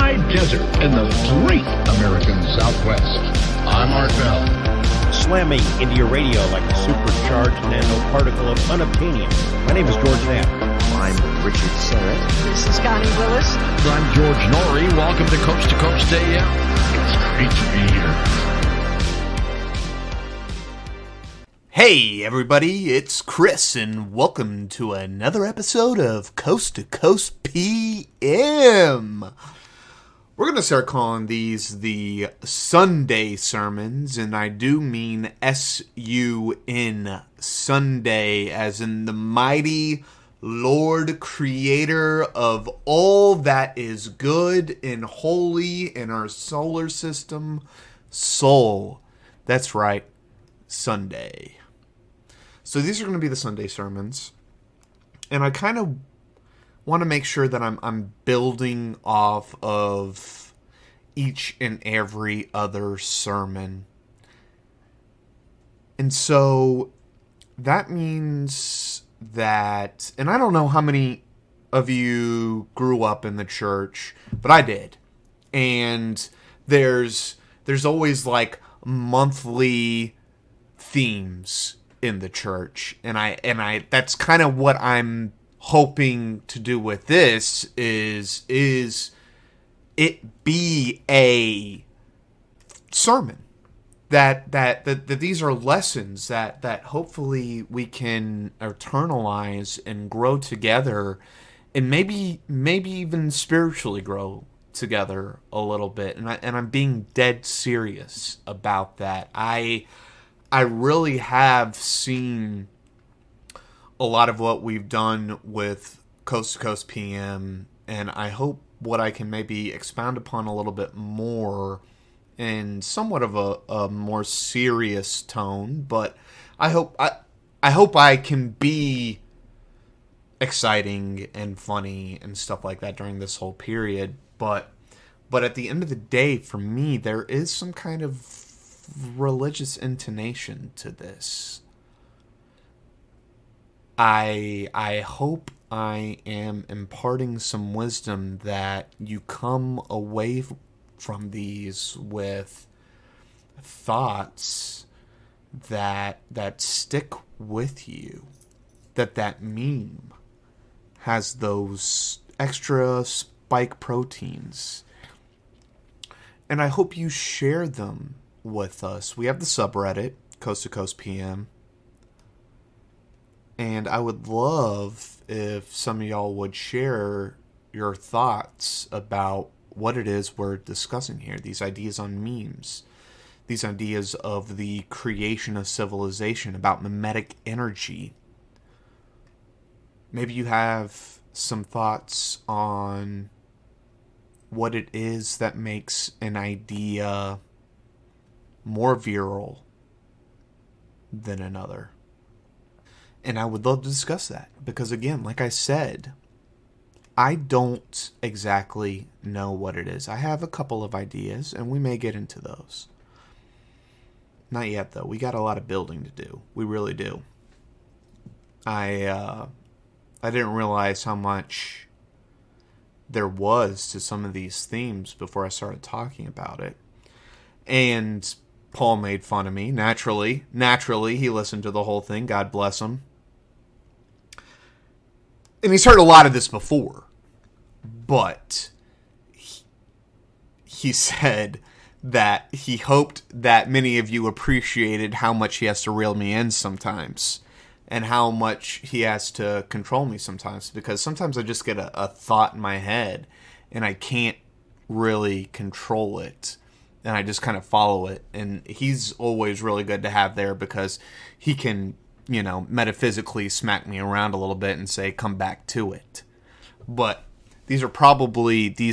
high desert in the great American Southwest. I'm Art Bell. Slamming into your radio like a supercharged nanoparticle of unobtainium. My name is George Knapp. I'm Richard Serrett. This is Connie Willis. I'm George Norrie. Welcome to Coast AM. It's great to be here. Hey everybody, it's Chris, and welcome to another episode of Coast to Coast PM. We're going to start calling these the Sunday sermons, and I do mean S-U-N, Sunday, as in the mighty Lord Creator of all that is good and holy in our solar system, Sol. That's right, Sunday. So these are going to be the Sunday sermons, and I kind of want to make sure that I'm building off of each and every other sermon. And so that means that, and I don't know how many of you grew up in the church, but I did. And there's always like monthly themes in the church, and I that's kind of what I'm hoping to do with this is it be a sermon that these are lessons that hopefully we can internalize and grow together, and maybe even spiritually grow together a little bit, and I'm being dead serious about that. I really have seen a lot of what we've done with Coast to Coast PM, and I hope what I can maybe expound upon a little bit more in somewhat of a more serious tone, but I hope I can be exciting and funny and stuff like that during this whole period, but at the end of the day, for me, there is some kind of religious intonation to this. I hope I am imparting some wisdom that you come away from these with thoughts that stick with you, that meme has those extra spike proteins, and I hope you share them with us. We have the subreddit, Coast to Coast PM, and I would love if some of y'all would share your thoughts about what it is we're discussing here, these ideas on memes, these ideas of the creation of civilization, about memetic energy. Maybe you have some thoughts on what it is that makes an idea more virile than another. And I would love to discuss that, because again, like I said, I don't exactly know what it is. I have a couple of ideas, and we may get into those. Not yet, though. We got a lot of building to do. We really do. I didn't realize how much there was to some of these themes before I started talking about it. And Paul made fun of me. Naturally, he listened to the whole thing. God bless him. And he's heard a lot of this before. But he said that he hoped that many of you appreciated how much he has to reel me in sometimes, and how much he has to control me sometimes, because sometimes I just get a thought in my head and I can't really control it. And I just kind of follow it. And he's always really good to have there, because he can, metaphysically smack me around a little bit and say, come back to it. But these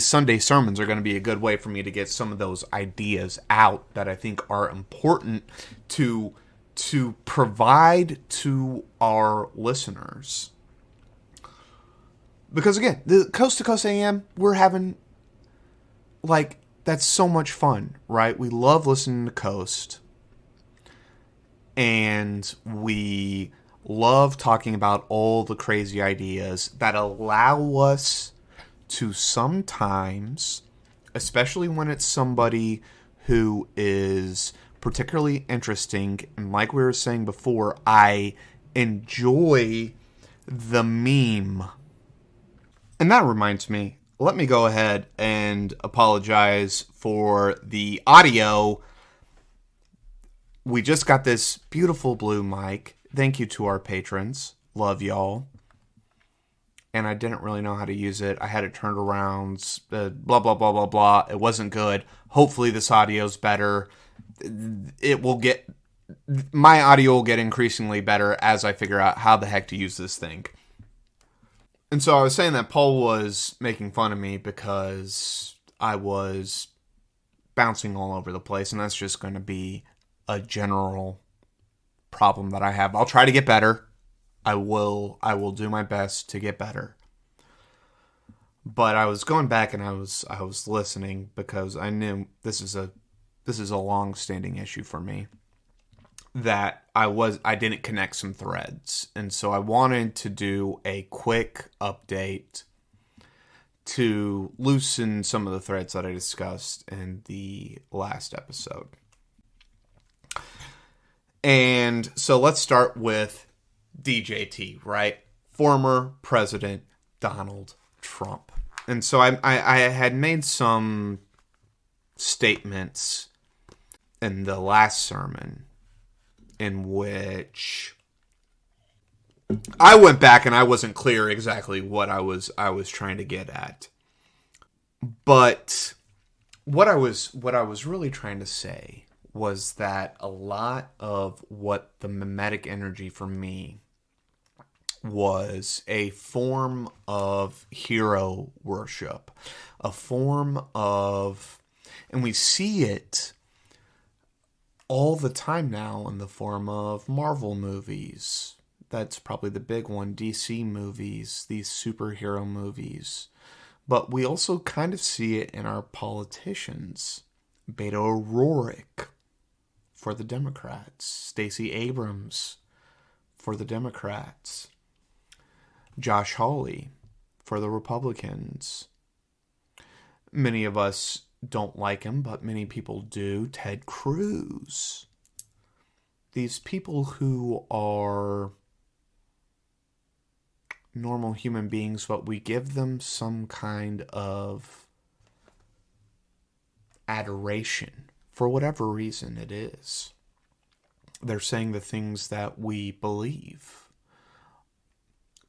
Sunday sermons are going to be a good way for me to get some of those ideas out that I think are important to provide to our listeners. Because again, the Coast to Coast AM, we're having, that's so much fun, right? We love listening to Coast. And we love talking about all the crazy ideas that allow us to sometimes especially when it's somebody who is particularly interesting. And like we were saying before, I enjoy the meme. And that reminds me, let me go ahead and apologize for the audio. We just got this beautiful blue mic. Thank you to our patrons. Love y'all. And I didn't really know how to use it. I had it turned around, blah, blah, blah, blah, blah. It wasn't good. Hopefully this audio's better. My audio will get increasingly better as I figure out how the heck to use this thing. And so I was saying that Paul was making fun of me because I was bouncing all over the place, and that's just going to be a general problem that I have. I'll try to get better. I will do my best to get better. But I was going back and I was listening because I knew this is a long-standing issue for me, that I didn't connect some threads. And so I wanted to do a quick update to loosen some of the threads that I discussed in the last episode. And so let's start with DJT, right? Former President Donald Trump. And so I had made some statements in the last sermon in which I went back and I wasn't clear exactly what I was trying to get at. But what I was really trying to say was that a lot of what the Memetic energy for me was a form of hero worship, a form of, and we see it all the time now in the form of Marvel movies. That's probably the big one. DC movies, these superhero movies. But we also kind of see it in our politicians. Beto O'Rourke for the Democrats. Stacey Abrams for the Democrats. Josh Hawley for the Republicans. Many of us don't like him, but many people do. Ted Cruz. These people who are normal human beings, but we give them some kind of adoration for whatever reason it is. They're saying the things that we believe.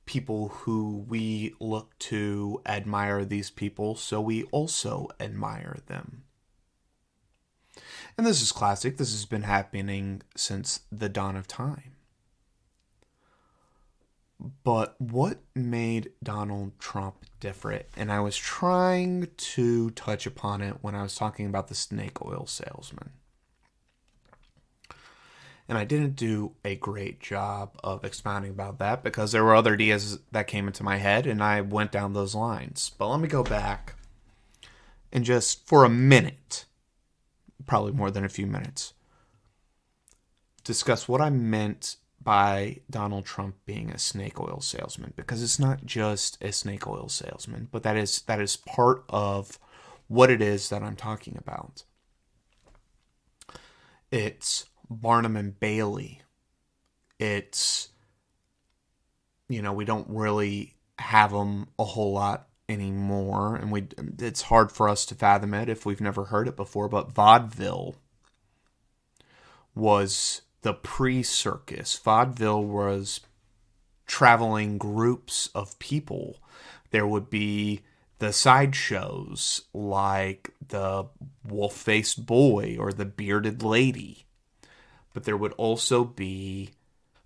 People who we look to admire these people, so we also admire them. And this is classic. This has been happening since the dawn of time. But what made Donald Trump different? And I was trying to touch upon it when I was talking about the snake oil salesman. And I didn't do a great job of expounding about that because there were other ideas that came into my head and I went down those lines. But let me go back and just for a minute, probably more than a few minutes, discuss what I meant by Donald Trump being a snake oil salesman. Because it's not just a snake oil salesman, but that is part of what it is that I'm talking about. It's Barnum and Bailey. It's, we don't really have them a whole lot anymore, and it's hard for us to fathom it if we've never heard it before, but vaudeville was the pre-circus. Vaudeville was traveling groups of people. There would be the sideshows like the wolf-faced boy or the bearded lady. But there would also be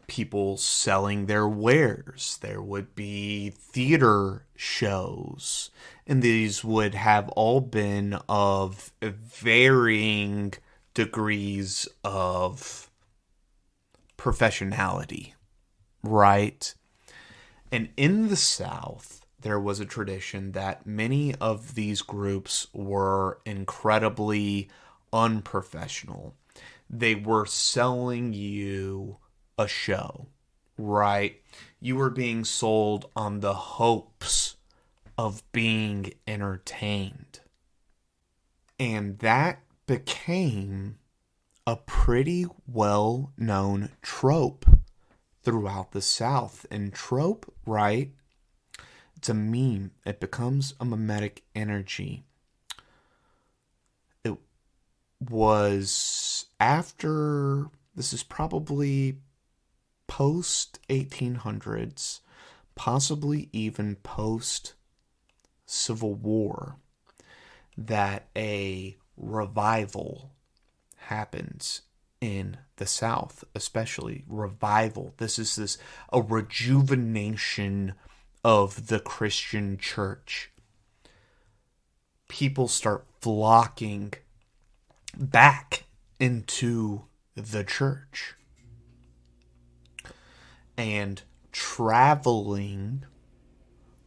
people selling their wares. There would be theater shows. And these would have all been of varying degrees of professionality, right? And in the South, there was a tradition that many of these groups were incredibly unprofessional. They were selling you a show, right? You were being sold on the hopes of being entertained. And that became a pretty well-known trope throughout the South. And trope, right? It's a meme. It becomes a memetic energy. It was after, this is probably post 1800s, possibly even post Civil War, that a revival happens in the South, especially revival. This is a rejuvenation of the Christian church. People start flocking back into the church. And traveling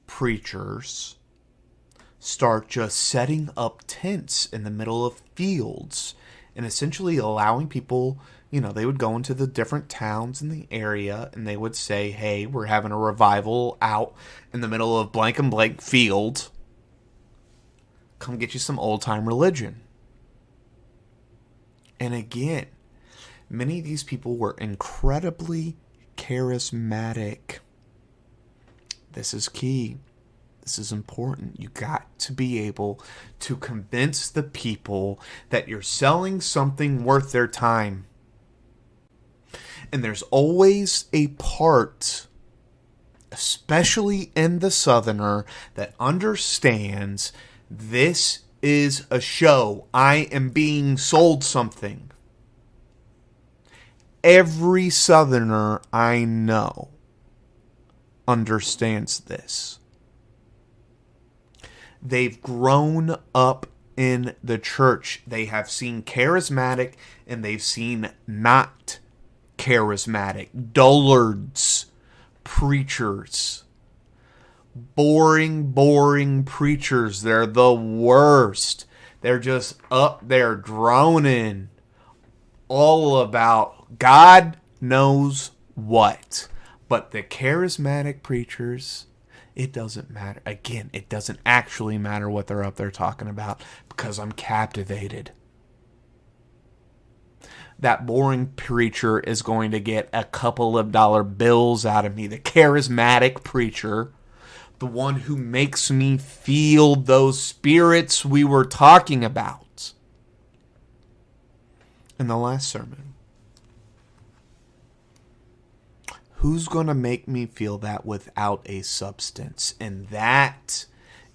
preachers start just setting up tents in the middle of fields and essentially allowing people, they would go into the different towns in the area and they would say, hey, we're having a revival out in the middle of blank and blank field. Come get you some old-time religion. And again, many of these people were incredibly charismatic. This is key. This is important. You got to be able to convince the people that you're selling something worth their time. And there's always a part, especially in the Southerner, that understands this is a show. I am being sold something. Every Southerner I know understands this. They've grown up in the church. They have seen charismatic and they've seen not charismatic. Dullards, preachers. Boring preachers. They're the worst. They're just up there droning all about God knows what. But the charismatic preachers, it doesn't matter. Again, it doesn't actually matter what they're up there talking about because I'm captivated. That boring preacher is going to get a couple of dollar bills out of me. The charismatic preacher, the one who makes me feel those spirits we were talking about in the last sermon. Who's going to make me feel that without a substance? And that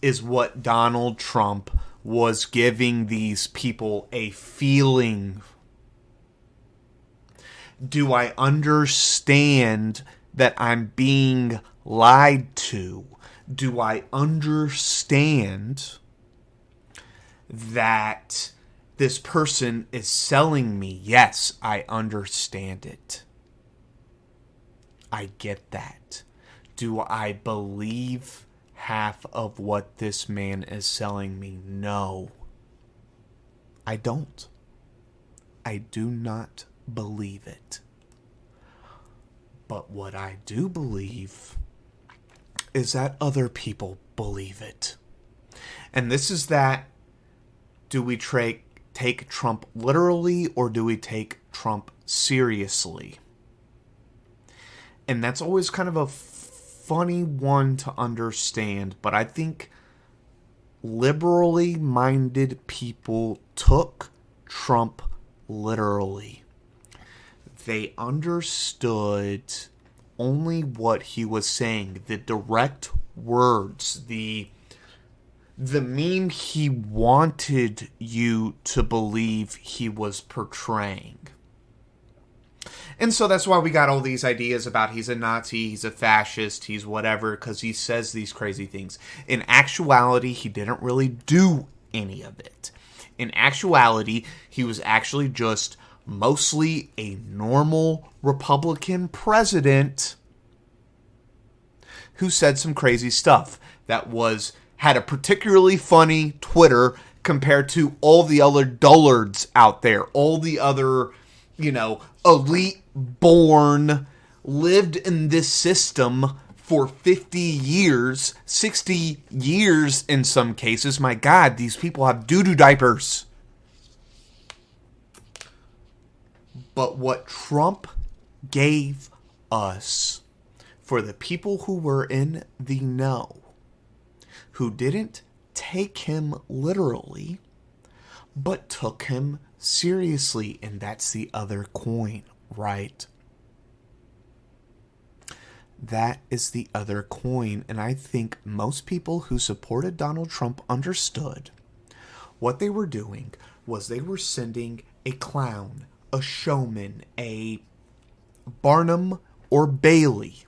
is what Donald Trump was giving these people a feeling. Do I understand that I'm being lied to? Do I understand that this person is selling me? Yes, I understand it. I get that. Do I believe half of what this man is selling me? No. I don't. I do not believe it. But what I do believe is that other people believe it. And this is that, do we take Trump literally or do we take Trump seriously? And that's always kind of a funny one to understand, but I think liberally minded people took Trump literally. They understood only what he was saying, the direct words, the meme he wanted you to believe he was portraying. And so that's why we got all these ideas about he's a Nazi, he's a fascist, he's whatever, because he says these crazy things. In actuality, he didn't really do any of it. In actuality, he was actually just mostly a normal Republican president who said some crazy stuff that had a particularly funny Twitter compared to all the other dullards out there, all the other, elite born, lived in this system for 50 years, 60 years in some cases. My God, these people have doo-doo diapers. But what Trump gave us, for the people who were in the know, who didn't take him literally, but took him seriously, and that's the other coin, right? That is the other coin, and I think most people who supported Donald Trump understood what they were doing was they were sending a clown, a showman, a Barnum or Bailey,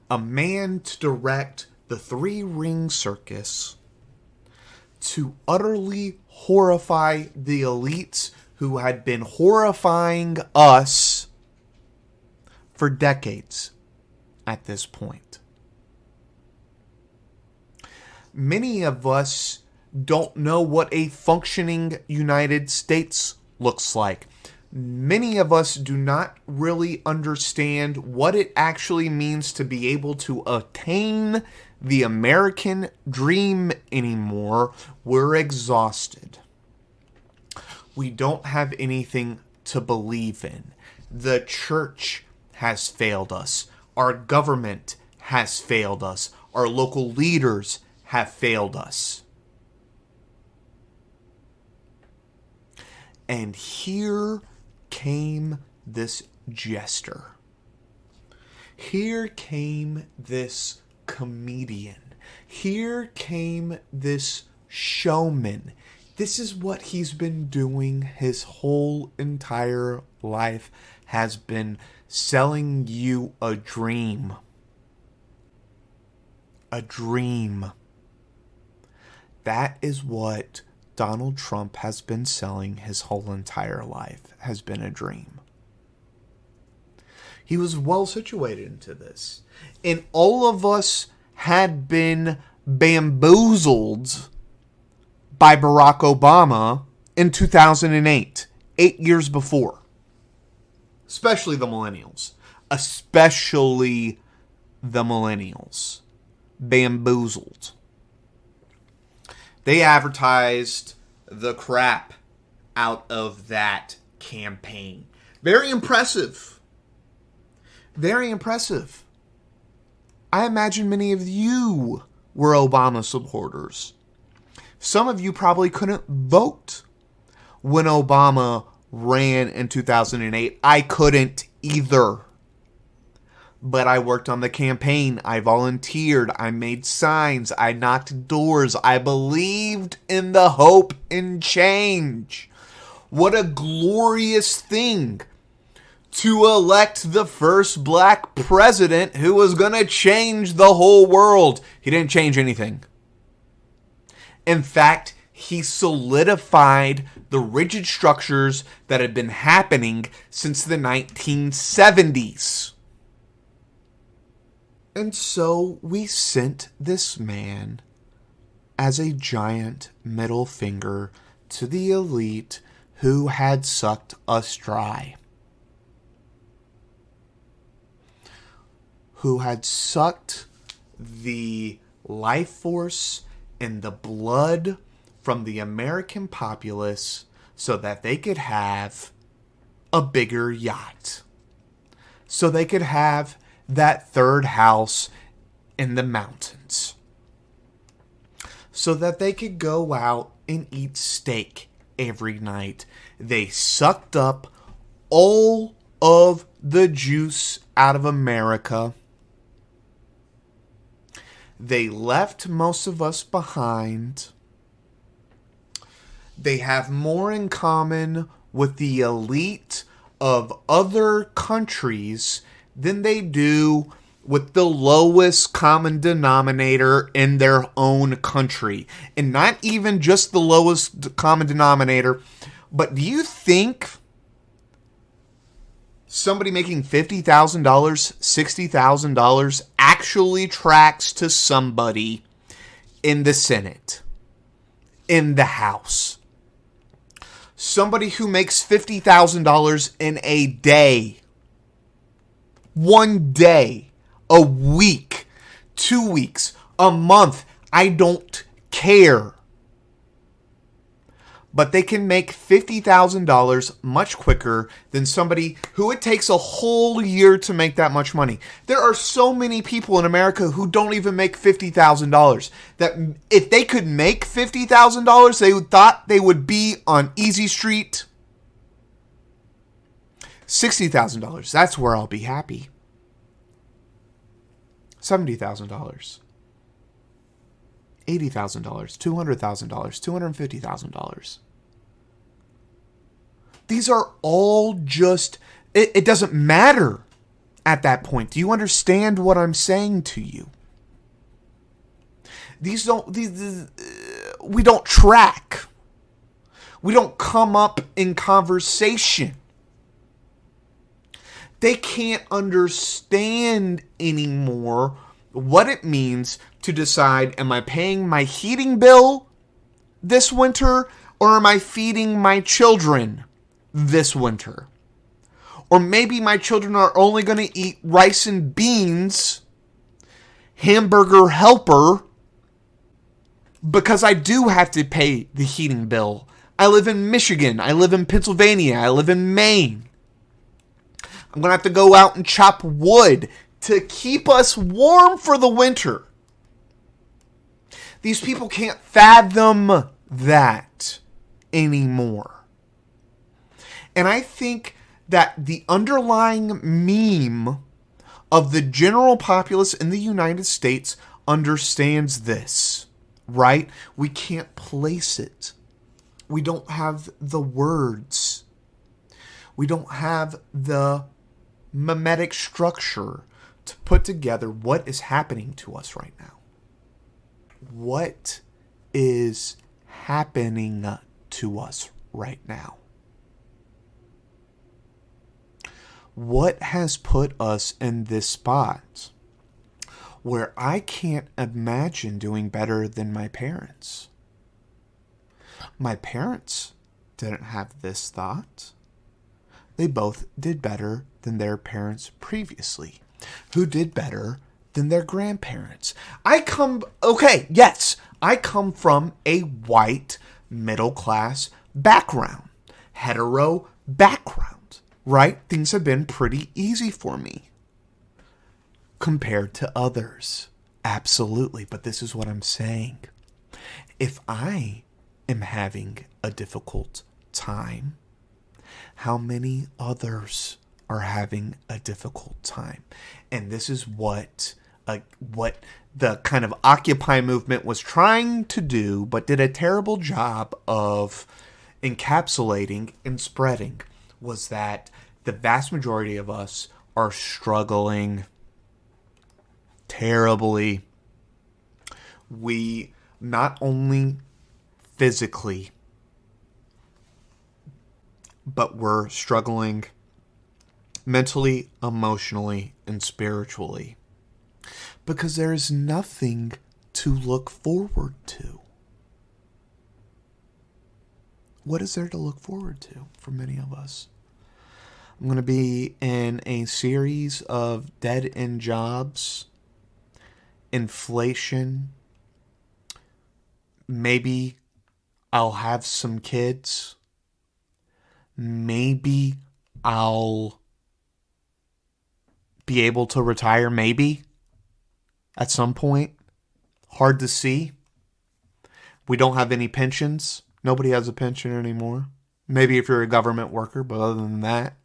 a man to direct the three-ring circus, to utterly horrify the elites who had been horrifying us for decades at this point. Many of us don't know what a functioning United States looks like. Many of us do not really understand what it actually means to be able to attain the American dream anymore. We're exhausted. We don't have anything to believe in. The church has failed us. Our government has failed us. Our local leaders have failed us. And here came this jester. Here came this comedian. Here came this showman. This is what he's been doing his whole entire life, has been selling you a dream. A dream. That is what Donald Trump has been selling his whole entire life, has been a dream. He was well situated into this. And all of us had been bamboozled by Barack Obama in 2008, 8 years before. Especially the millennials. Especially the millennials. Bamboozled. They advertised the crap out of that campaign. Very impressive. Very impressive. I imagine many of you were Obama supporters. Some of you probably couldn't vote when Obama ran in 2008. I couldn't either. But I worked on the campaign. I volunteered. I made signs. I knocked doors. I believed in the hope and change. What a glorious thing to elect the first black president who was going to change the whole world. He didn't change anything. In fact, he solidified the rigid structures that had been happening since the 1970s. And so we sent this man as a giant middle finger to the elite who had sucked us dry. Who had sucked the life force and the blood from the American populace so that they could have a bigger yacht. So they could have that third house in the mountains. So that they could go out and eat steak every night. They sucked up all of the juice out of America. They left most of us behind. They have more in common with the elite of other countries than they do with the lowest common denominator in their own country. And not even just the lowest common denominator, but do you think somebody making $50,000, $60,000 actually tracks to somebody in the Senate, in the House? Somebody who makes $50,000 in a day 1 day, a week, 2 weeks, a month. I don't care. But they can make $50,000 much quicker than somebody who it takes a whole year to make that much money. There are so many people in America who don't even make $50,000 that if they could make $50,000, they thought they would be on Easy Street. $60,000, that's where I'll be happy. $70,000. $80,000, $200,000, $250,000. These are all just, it doesn't matter at that point. Do you understand what I'm saying to you? We don't track. We don't come up in conversation. They can't understand anymore what it means to decide, am I paying my heating bill this winter or am I feeding my children this winter? Or maybe my children are only going to eat rice and beans, hamburger helper, because I do have to pay the heating bill. I live in Michigan. I live in Pennsylvania. I live in Maine. I'm going to have to go out and chop wood to keep us warm for the winter. These people can't fathom that anymore. And I think that the underlying meme of the general populace in the United States understands this, right? We can't place it. We don't have the words. We don't have the memetic structure to put together what is happening to us right now. What is happening to us right now? What has put us in this spot where I can't imagine doing better than my parents? My parents didn't have this thought. They both did better than their parents previously, who did better than their grandparents. I come from a white middle class background, hetero background, right? Things have been pretty easy for me compared to others. Absolutely. But this is what I'm saying. If I am having a difficult time, how many others are having a difficult time? And this is what the kind of Occupy movement was trying to do, but did a terrible job of encapsulating and spreading, was that the vast majority of us are struggling terribly. We not only physically, but we're struggling mentally, emotionally, and spiritually. Because there is nothing to look forward to. What is there to look forward to for many of us? I'm going to be in a series of dead-end jobs, inflation. Maybe I'll have some kids. Maybe I'll be able to retire, maybe, at some point. Hard to see. We don't have any pensions. Nobody has a pension anymore. Maybe if you're a government worker, but other than that,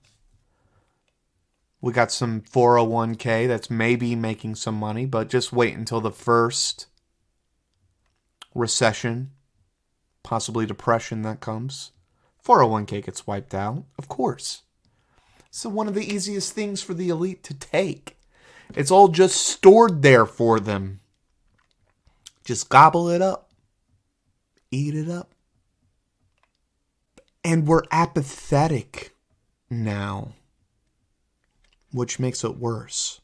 we got some 401k that's maybe making some money, but just wait until the first recession, possibly depression that comes. 401k gets wiped out, of course. So one of the easiest things for the elite to take. It's all just stored there for them. Just gobble it up. Eat it up. And we're apathetic now, which makes it worse.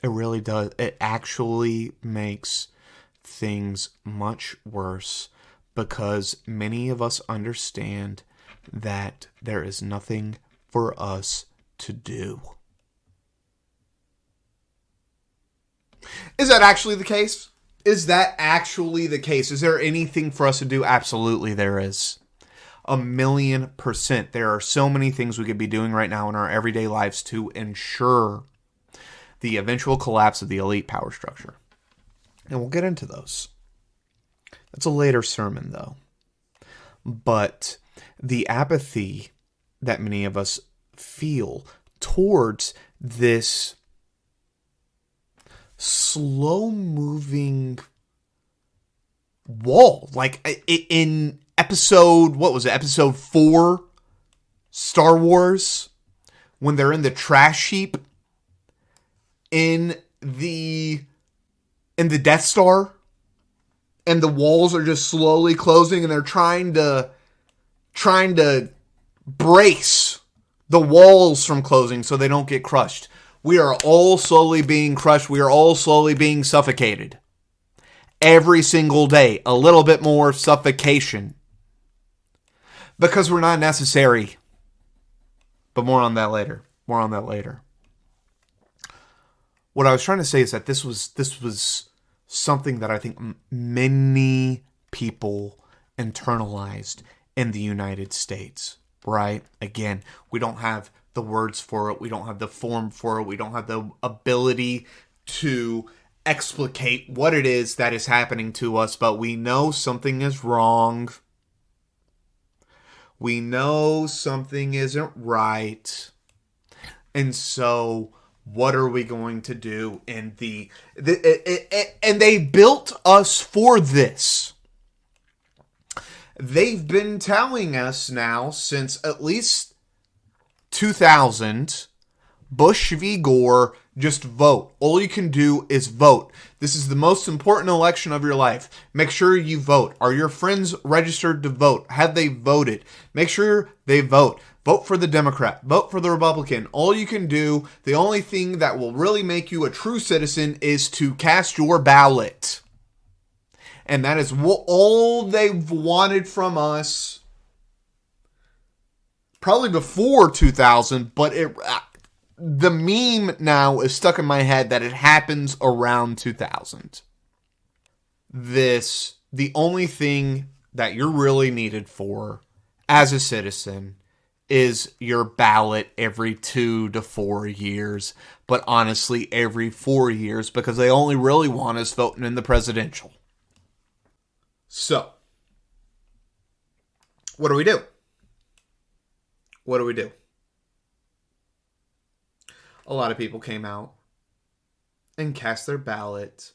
It really does. It actually makes things much worse because many of us understand that there is nothing for us to do. Is that actually the case? Is that actually the case? Is there anything for us to do? Absolutely there is. 1,000,000%. There are so many things we could be doing right now in our everyday lives to ensure the eventual collapse of the elite power structure. And we'll get into those. That's a later sermon, though. But the apathy that many of us feel towards this slow-moving wall. Like in episode 4, Star Wars, when they're in the trash heap in the Death Star, and the walls are just slowly closing, and they're trying to brace the walls from closing so they don't get crushed. We are all slowly being crushed. We are all slowly being suffocated. Every single day, a little bit more suffocation. Because we're not necessary. But more on that later. What I was trying to say is that this was something that I think many people internalized in the United States, right? Again, we don't have the words for it. We don't have the form for it. We don't have the ability to explicate what it is that is happening to us, but we know something is wrong. We know something isn't right. And so what are we going to do? And they built us for this. They've been telling us now since at least 2000, Bush v. Gore, just vote. All you can do is vote. This is the most important election of your life. Make sure you vote. Are your friends registered to vote? Have they voted? Make sure they vote. Vote for the Democrat. Vote for the Republican. All you can do, the only thing that will really make you a true citizen is to cast your ballot. And that is all they've wanted from us. Probably before 2000, but the meme now is stuck in my head that it happens around 2000. The only thing that you're really needed for as a citizen is your ballot every 2 to 4 years, but honestly every 4 years, because they only really want us voting in the presidential. So, what do we do? A lot of people came out and cast their ballot,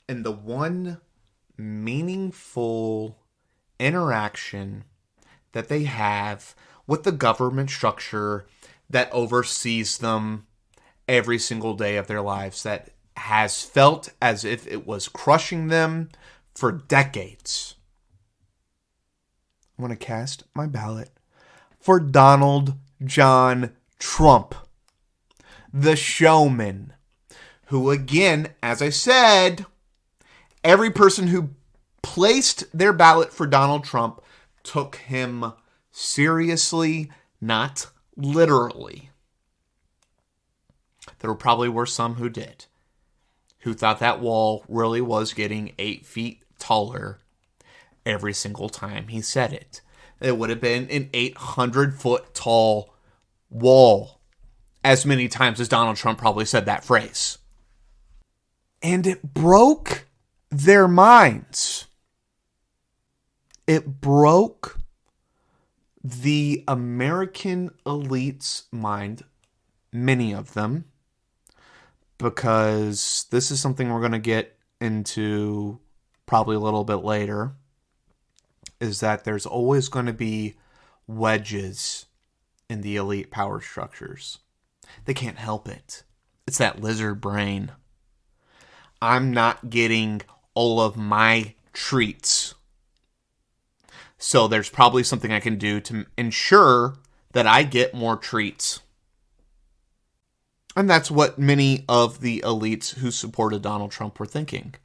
and the one meaningful interaction that they have with the government structure that oversees them every single day of their lives, that has felt as if it was crushing them for decades. I want to cast my ballot for Donald John Trump, the showman, who, again, as I said, every person who placed their ballot for Donald Trump took him seriously, not literally. There probably were some who did, who thought that wall really was getting 8 feet taller every single time he said it. It would have been an 800-foot tall wall as many times as Donald Trump probably said that phrase. And it broke their minds. It broke the American elite's mind, many of them, because this is something we're going to get into probably a little bit later, is that there's always going to be wedges in the elite power structures. They can't help it. It's that lizard brain. I'm not getting all of my treats, so there's probably something I can do to ensure that I get more treats. And that's what many of the elites who supported Donald Trump were thinking.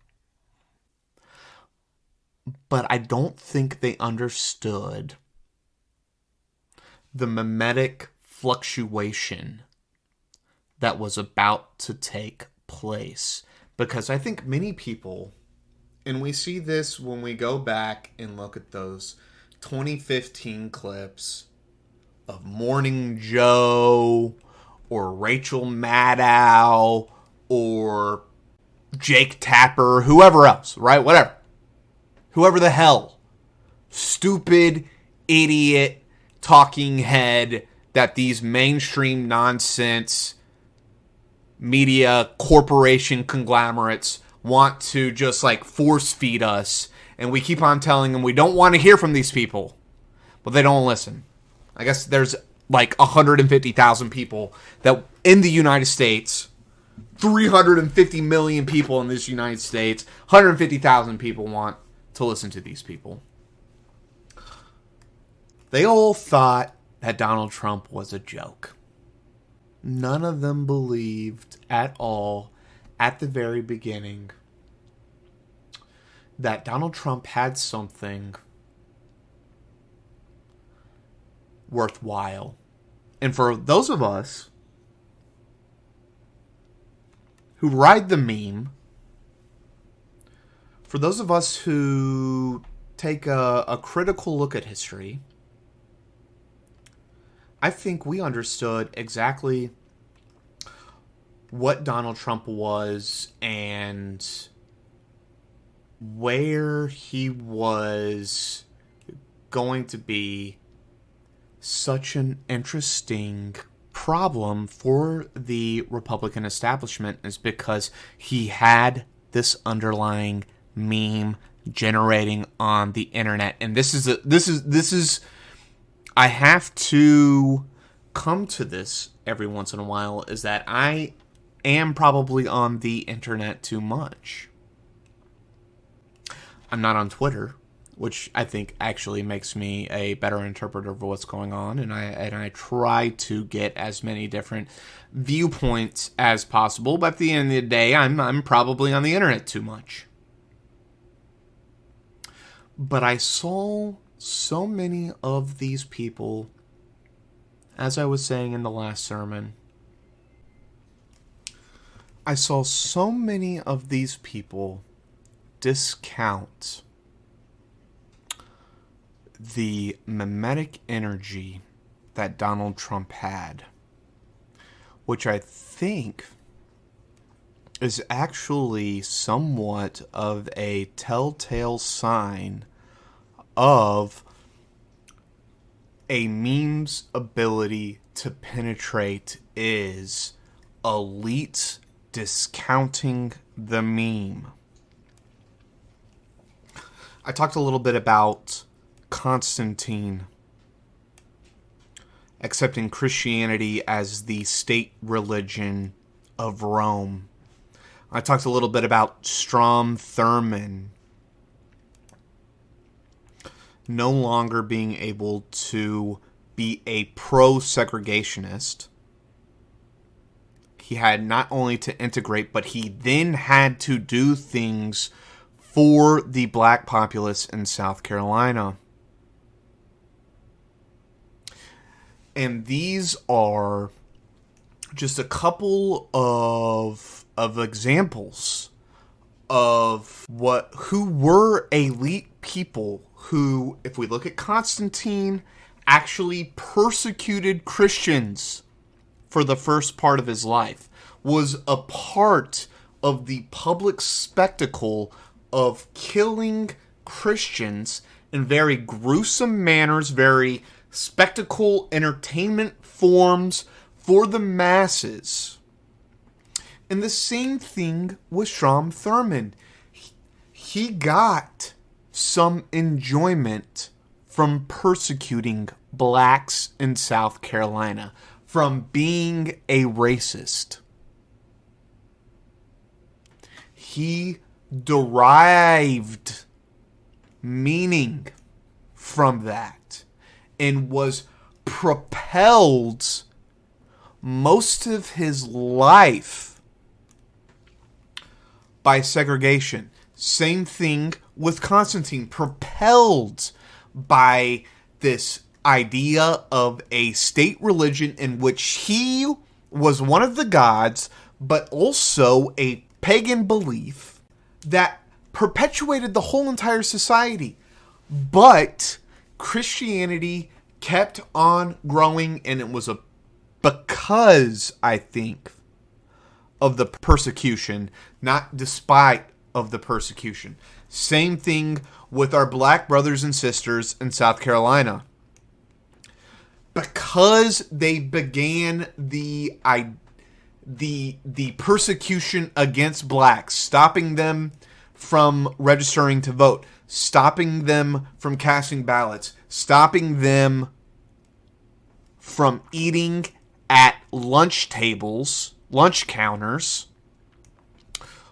But I don't think they understood the memetic fluctuation that was about to take place. Because I think many people, and we see this when we go back and look at those 2015 clips of Morning Joe or Rachel Maddow or Jake Tapper, whoever else, right? Whatever. Whoever the hell. Stupid, idiot, talking head that these mainstream nonsense media corporation conglomerates want to just like force feed us, and we keep on telling them we don't want to hear from these people, but they don't listen. I guess there's like 150,000 people that in the United States, 350 million people in this United States, 150,000 people want to listen to these people. They all thought that Donald Trump was a joke. None of them believed at all at the very beginning that Donald Trump had something worthwhile. And for those of us who ride the meme, for those of us who take a critical look at history, I think we understood exactly what Donald Trump was and where he was going to be such an interesting problem for the Republican establishment is because he had this underlying meme generating on the internet. And this is I have to come to this every once in a while, is that I am probably on the internet too much. I'm not on Twitter, which I think actually makes me a better interpreter of what's going on, and I try to get as many different viewpoints as possible, but at the end of the day, I'm probably on the internet too much. But I saw so many of these people, as I was saying in the last sermon, I saw so many of these people discount the memetic energy that Donald Trump had, which I think is actually somewhat of a telltale sign of a meme's ability to penetrate is elites discounting the meme. I talked a little bit about Constantine accepting Christianity as the state religion of Rome. I talked a little bit about Thurman no longer being able to be a pro-segregationist. He had not only to integrate, but he then had to do things for the black populace in South Carolina. And these are just a couple of examples of who were elite people who, if we look at Constantine, actually persecuted Christians for the first part of his life, was a part of the public spectacle of killing Christians in very gruesome manners, very spectacle entertainment forms for the masses. And the same thing with Thurman. He got some enjoyment from persecuting blacks in South Carolina, from being a racist. He derived meaning from that and was propelled most of his life by segregation. Same thing with Constantine, propelled by this idea of a state religion in which he was one of the gods, but also a pagan belief that perpetuated the whole entire society. But Christianity kept on growing, and it was because, I think, of the persecution, not despite of the persecution. Same thing with our black brothers and sisters in South Carolina. Because they began the persecution against blacks, stopping them from registering to vote, stopping them from casting ballots, stopping them from eating at lunch tables, lunch counters,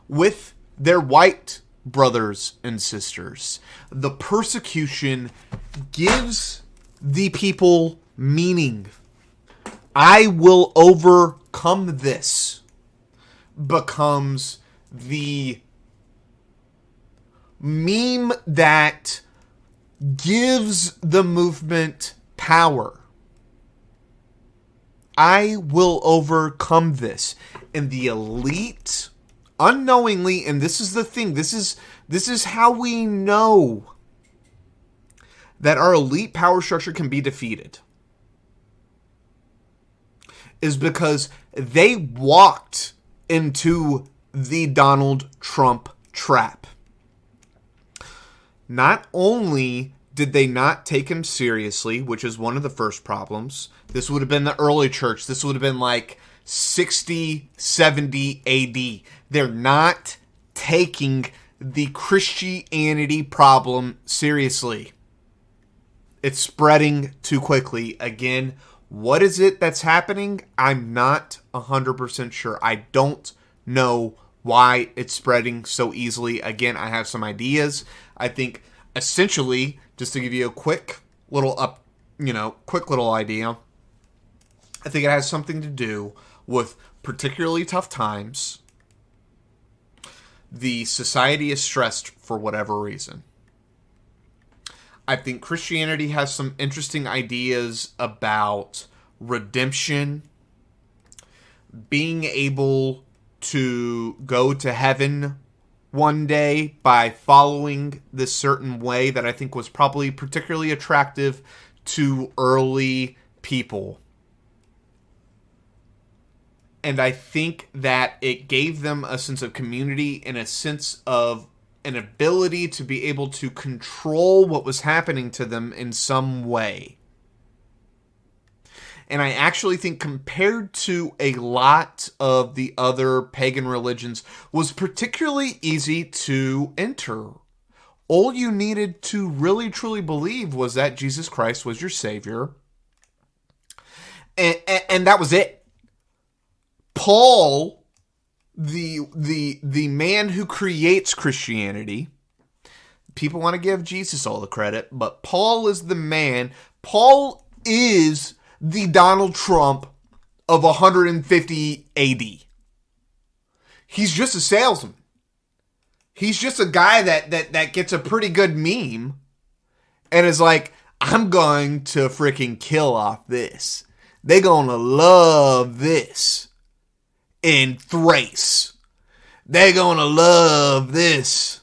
with their white brothers and sisters. The persecution gives the people meaning. I will overcome this becomes the meme that gives the movement power. I will overcome this. And the elite, unknowingly, and this is the thing, this is how we know that our elite power structure can be defeated, is because they walked into the Donald Trump trap. Not only did they not take him seriously, which is one of the first problems. This would have been the early church. This would have been like 60, 70 AD. They're not taking the Christianity problem seriously. It's spreading too quickly. Again, what is it that's happening? I'm not 100% sure. I don't know why it's spreading so easily. Again, I have some ideas. I think essentially, just to give you a quick little idea, I think it has something to do with particularly tough times. The society is stressed for whatever reason. I think Christianity has some interesting ideas about redemption, being able to go to heaven one day by following this certain way that I think was probably particularly attractive to early people. And I think that it gave them a sense of community and a sense of an ability to be able to control what was happening to them in some way. And I actually think, compared to a lot of the other pagan religions, was particularly easy to enter. All you needed to really truly believe was that Jesus Christ was your Savior. And that was it. Paul, the man who creates Christianity, people want to give Jesus all the credit, but Paul is the man. Paul is the Donald Trump of 150 AD. He's just a salesman. He's just a guy that gets a pretty good meme and is like, I'm going to freaking kill off this. They're going to love this in Thrace. They're going to love this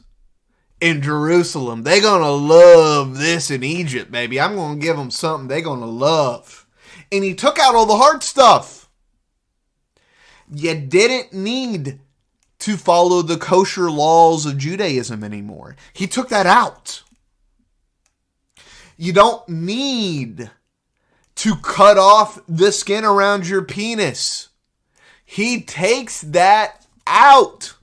in Jerusalem. They're going to love this in Egypt, baby. I'm going to give them something they're going to love. And he took out all the hard stuff. You didn't need to follow the kosher laws of Judaism anymore. He took that out. You don't need to cut off the skin around your penis. He takes that out.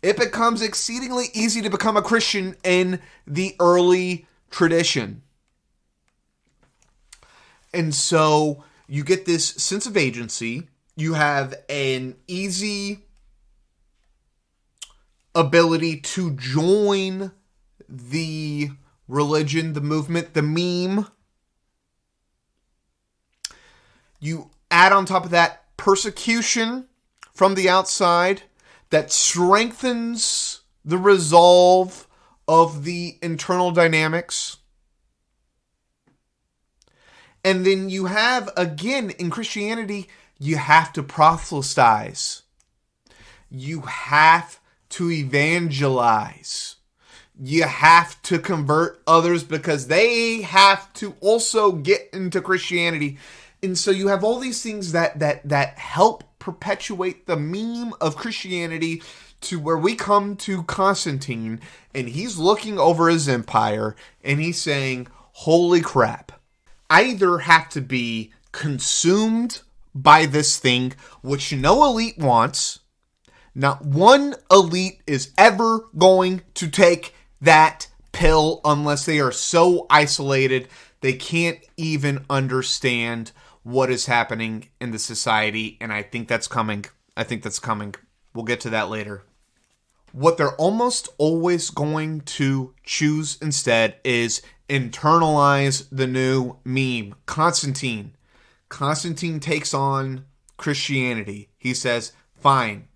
It becomes exceedingly easy to become a Christian in the early tradition. And so you get this sense of agency. You have an easy ability to join the religion, the movement, the meme. You add on top of that persecution from the outside that strengthens the resolve of the internal dynamics. And then you have, again, in Christianity, You have to proselytize. You have to evangelize. You have to convert others because they have to also get into Christianity. And so you have all these things that help perpetuate the meme of Christianity to where we come to Constantine, and he's looking over his empire and he's saying, holy crap, I either have to be consumed by this thing, which no elite wants. Not one elite is ever going to take that pill unless they are so isolated they can't even understand what is happening in the society. And I think that's coming. We'll get to that later. What they're almost always going to choose instead is internalize the new meme. Constantine takes on Christianity. He says, fine,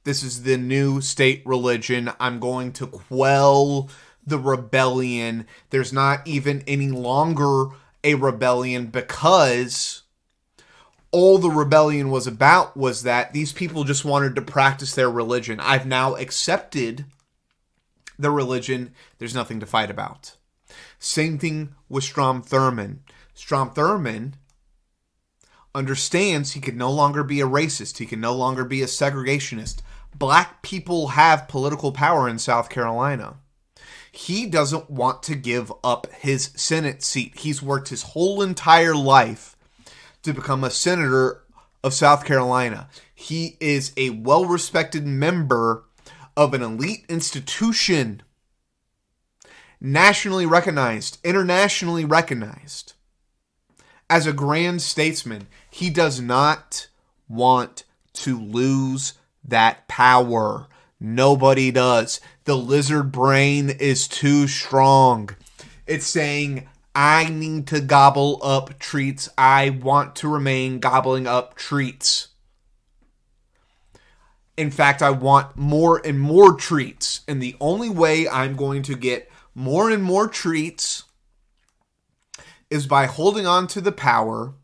this is the new state religion. I'm going to quell the rebellion. There's not even any longer a rebellion because all the rebellion was about was that these people just wanted to practice their religion. I've now accepted the religion. There's nothing to fight about. Same thing with Strom-Thurmond. Strom-Thurmond understands he can no longer be a racist. He can no longer be a segregationist. Black people have political power in South Carolina. He doesn't want to give up his Senate seat. He's worked his whole entire life to become a senator of South Carolina. He is a well-respected member of an elite institution, nationally recognized, internationally recognized. As a grand statesman, he does not want to lose that power. Nobody does. The lizard brain is too strong. It's saying, I need to gobble up treats. I want to remain gobbling up treats. In fact, I want more and more treats. And the only way I'm going to get more and more treats is by holding on to the power.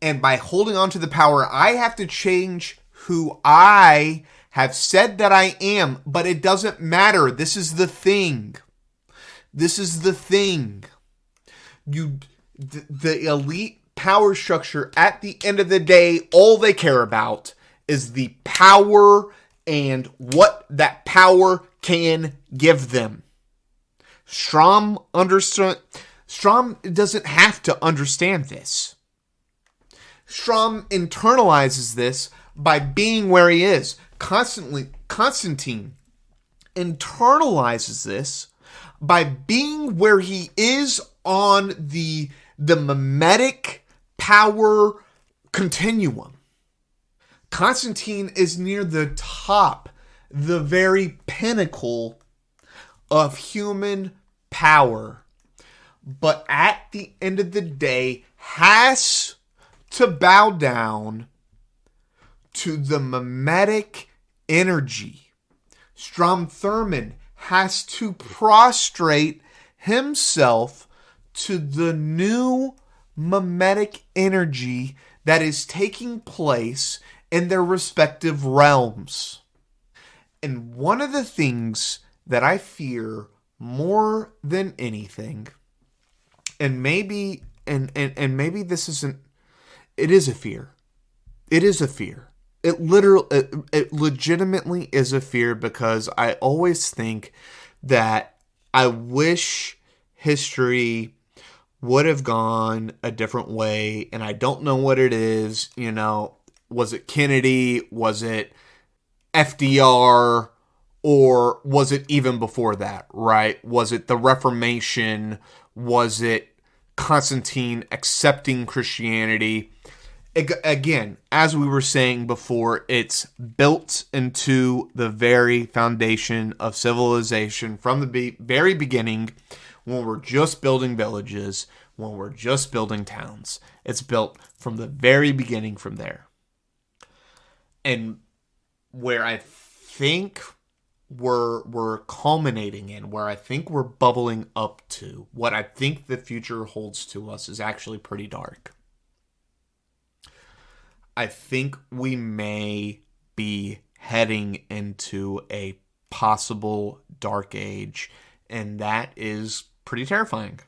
And by holding on to the power, I have to change who I have said that I am. But it doesn't matter. This is the thing. This is the thing. The elite power structure, at the end of the day, all they care about is the power and what that power can give them. Strom doesn't have to understand this. Strom internalizes this by being where he is. Constantine internalizes this by being where he is on the Memetic power continuum. Constantine is near the top, the very pinnacle of human power. But at the end of the day, has to bow down to the Memetic energy. Strom-Thurmond has to prostrate himself to the new Memetic energy that is taking place in their respective realms. And one of the things that I fear more than anything, and maybe this isn't, it is a fear. It is a fear. It legitimately is a fear, because I always think that I wish history would have gone a different way, and I don't know what it is. You know, was it Kennedy? Was it FDR? Or was it even before that, right? Was it the Reformation? Was it Constantine accepting Christianity? Again, as we were saying before, it's built into the very foundation of civilization from the very beginning, when we're just building villages, when we're just building towns. It's built from the very beginning from there. And where I think we're culminating in, where I think we're bubbling up to, what I think the future holds to us, is actually pretty dark. I think we may be heading into a possible dark age, and that is pretty terrifying.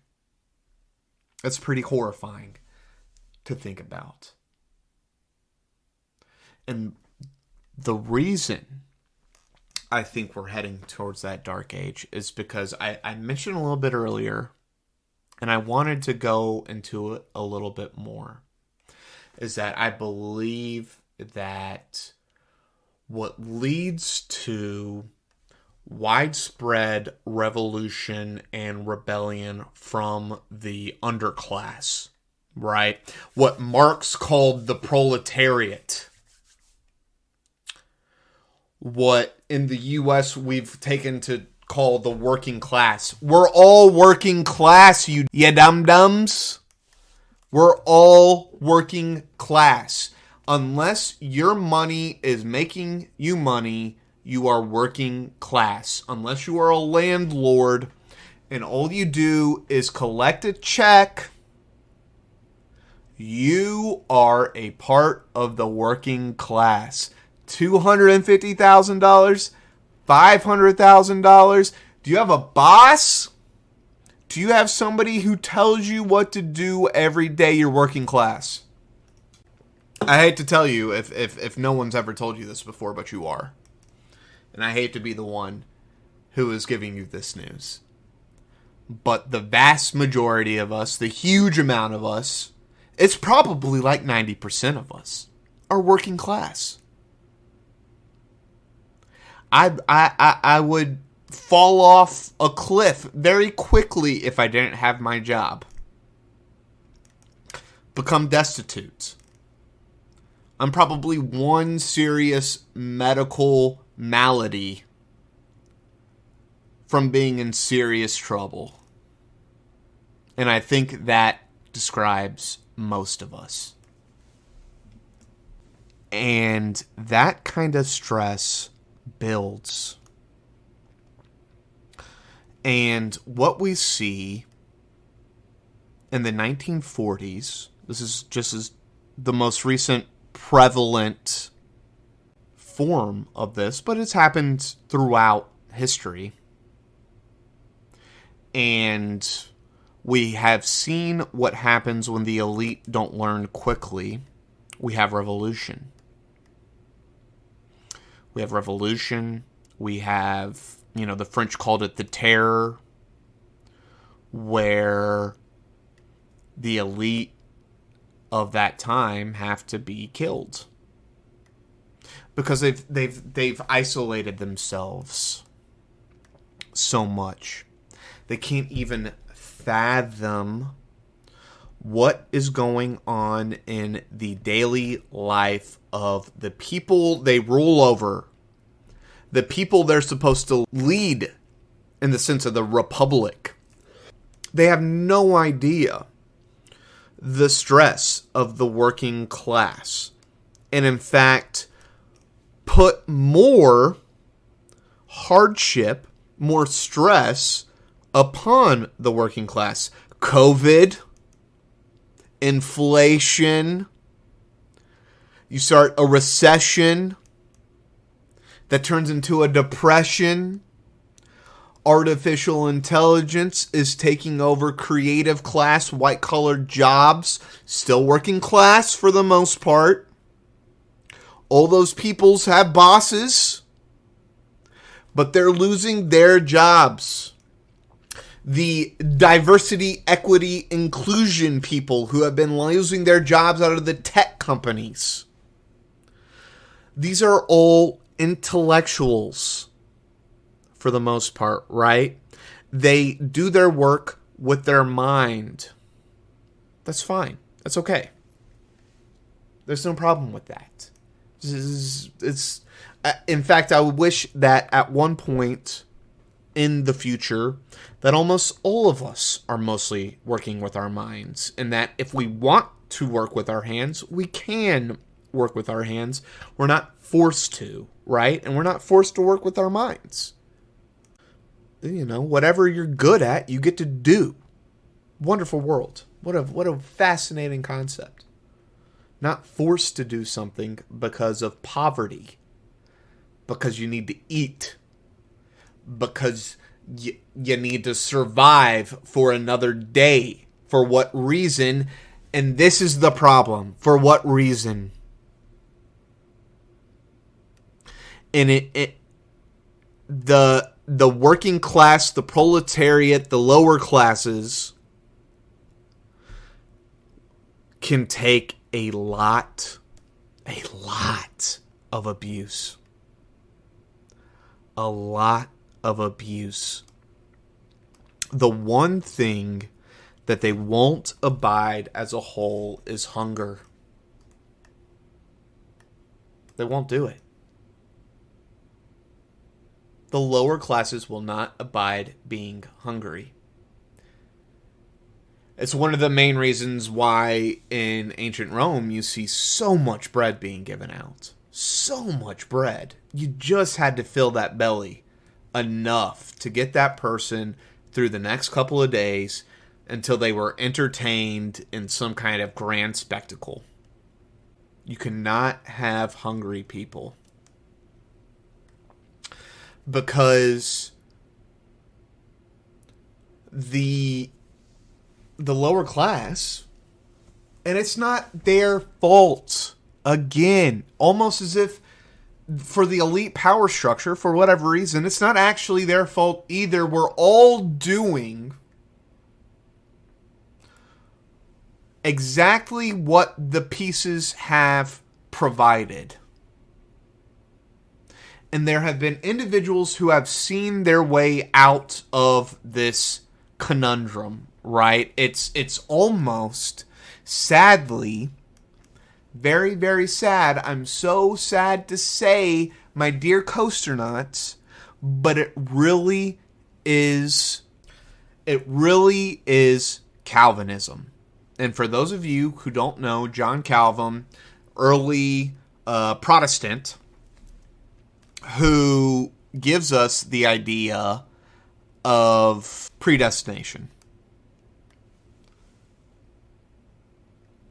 That's pretty horrifying to think about. And the reason I think we're heading towards that dark age is because I mentioned a little bit earlier, and I wanted to go into it a little bit more, is that I believe that what leads to widespread revolution and rebellion from the underclass, right? What Marx called the proletariat. What in the US we've taken to call the working class. We're all working class, you dum-dums. We're all working class. Unless your money is making you money, you are working class. Unless you are a landlord and all you do is collect a check, you are a part of the working class. $250,000, $500,000. Do you have a boss? Do you have somebody who tells you what to do every day? You're working class. I hate to tell you if no one's ever told you this before, but you are. And I hate to be the one who is giving you this news. But the vast majority of us, the huge amount of us, it's probably like 90% of us, are working class. I would fall off a cliff very quickly if I didn't have my job. Become destitute. I'm probably one serious medical malady from being in serious trouble. And I think that describes most of us. And that kind of stress builds. And what we see in the 1940s, this is just as the most recent prevalent form of this, but it's happened throughout history. And we have seen what happens when the elite don't learn quickly. We have revolution. We have revolution. We have, the French called it the terror, where the elite of that time have to be killed because they've isolated themselves so much. They can't even fathom what is going on in the daily life of the people they rule over, the people they're supposed to lead in the sense of the republic. They have no idea the stress of the working class, and in fact put more hardship, more stress upon the working class. COVID, inflation, you start a recession that turns into a depression. Artificial intelligence is taking over creative class, white-collar jobs, still working class for the most part. All those peoples have bosses, but they're losing their jobs. The diversity, equity, inclusion people who have been losing their jobs out of the tech companies. These are all intellectuals for the most part, right? They do their work with their mind. That's fine. That's okay. There's no problem with that. In fact, I would wish that at one point in the future that almost all of us are mostly working with our minds, and that if we want to work with our hands, we can work with our hands. We're not forced to, right? And we're not forced to work with our minds. Whatever you're good at, you get to do. Wonderful world. What a fascinating concept. not forced to do something because of poverty, because you need to eat, because you need to survive for another day. For what reason? And this is the problem. For what reason? And the working class, the proletariat, the lower classes can take a lot of abuse. A lot of abuse. The one thing that they won't abide as a whole is hunger. They won't do it. The lower classes will not abide being hungry. It's one of the main reasons why in ancient Rome you see so much bread being given out. So much bread. You just had to fill that belly enough to get that person through the next couple of days until they were entertained in some kind of grand spectacle. You cannot have hungry people. Because the lower class, and it's not their fault, again, almost as if for the elite power structure, for whatever reason, it's not actually their fault either. We're all doing exactly what the pieces have provided. And there have been individuals who have seen their way out of this conundrum, right? It's almost, sadly, very, very sad. I'm so sad to say, my dear coasternauts, but it really is Calvinism. And for those of you who don't know, John Calvin, early Protestant, who gives us the idea of predestination.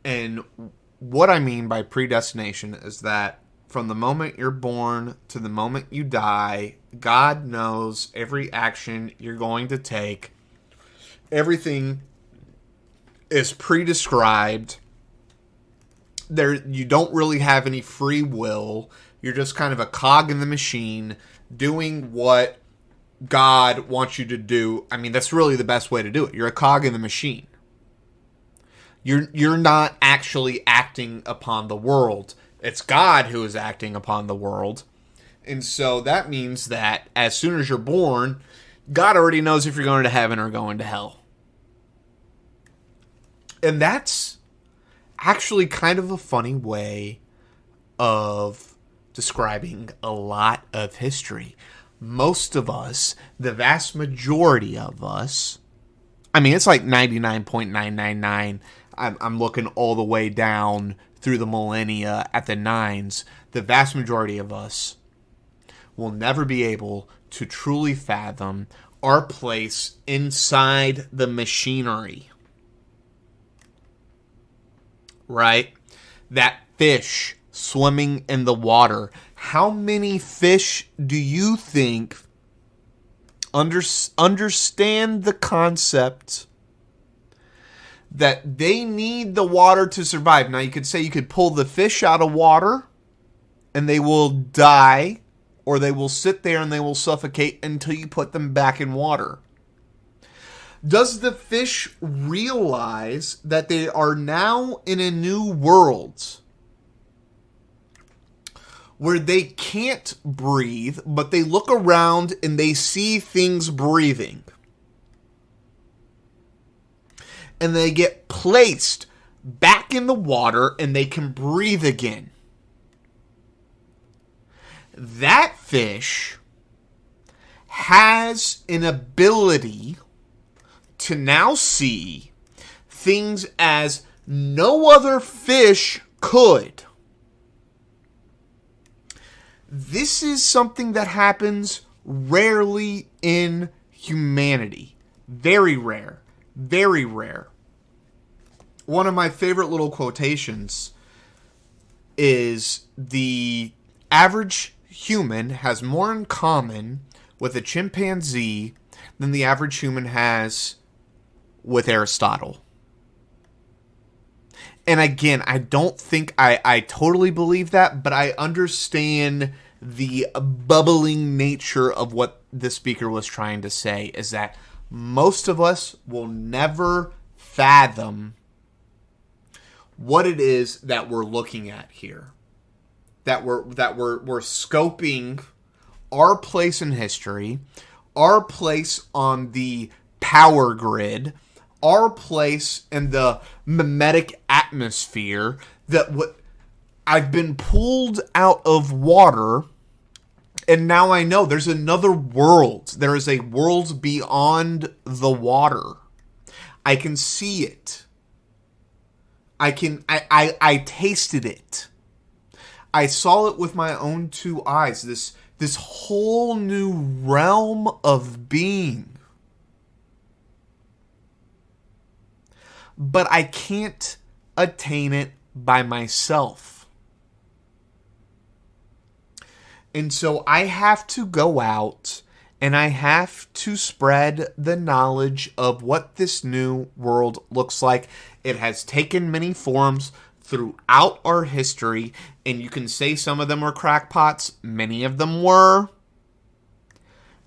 And what I mean by predestination is that from the moment you're born to the moment you die, God knows every action you're going to take. Everything is pre-described. You don't really have any free will. You're just kind of a cog in the machine doing what God wants you to do. I mean, that's really the best way to do it. You're a cog in the machine. You're not actually acting upon the world. It's God who is acting upon the world. And so that means that as soon as you're born, God already knows if you're going to heaven or going to hell. And that's actually kind of a funny way of describing a lot of history. Most of us, the vast majority of us, I mean, it's like 99.999. I'm looking all the way down through the millennia at the nines. The vast majority of us will never be able to truly fathom our place inside the machinery. Right? That fish swimming in the water. How many fish do you think understand the concept that they need the water to survive? Now, you could say you could pull the fish out of water and they will die, or they will sit there and they will suffocate until you put them back in water. Does the fish realize that they are now in a new world where they can't breathe, but they look around and they see things breathing? And they get placed back in the water and they can breathe again. That fish has an ability to now see things as no other fish could. This is something that happens rarely in humanity. Very rare. Very rare. One of my favorite little quotations is the average human has more in common with a chimpanzee than the average human has with Aristotle. And again, I don't think I totally believe that, but I understand the bubbling nature of what the speaker was trying to say, is that most of us will never fathom what it is that we're looking at here. That we're scoping our place in history, our place on the power grid, our place in the memetic atmosphere, that what I've been pulled out of water, and now I know there's another world. There is a world beyond the water. I can see it. I tasted it. I saw it with my own two eyes. This whole new realm of being. But I can't attain it by myself. And so I have to go out and I have to spread the knowledge of what this new world looks like. It has taken many forms throughout our history, and you can say some of them were crackpots. Many of them were.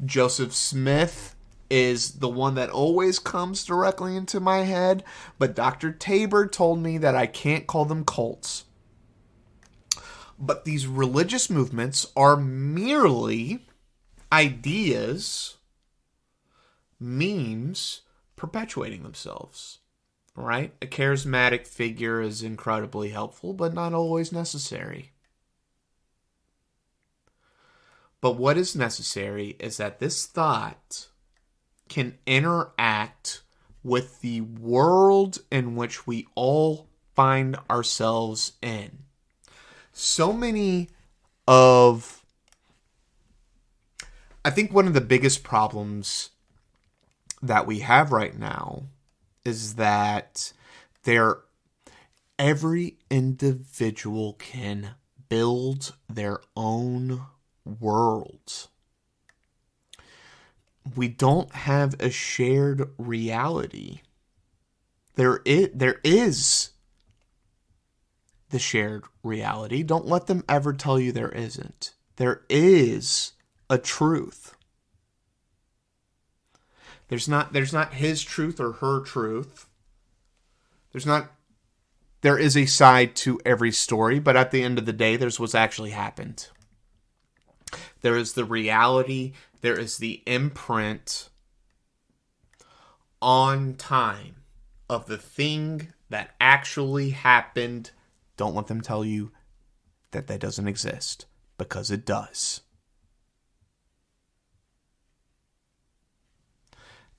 Joseph Smith is the one that always comes directly into my head, but Dr. Tabor told me that I can't call them cults. But these religious movements are merely ideas, memes, perpetuating themselves. Right? A charismatic figure is incredibly helpful, but not always necessary. But what is necessary is that this thought can interact with the world in which we all find ourselves in. So many of... I think one of the biggest problems that we have right now is that every individual can build their own world. We don't have a shared reality. There is the shared reality. Don't let them ever tell you there isn't. There is a truth. There's not his truth or her truth. There is a side to every story, but at the end of the day, there's what's actually happened. There is the reality, there is the imprint on time of the thing that actually happened. Don't let them tell you that doesn't exist, because it does.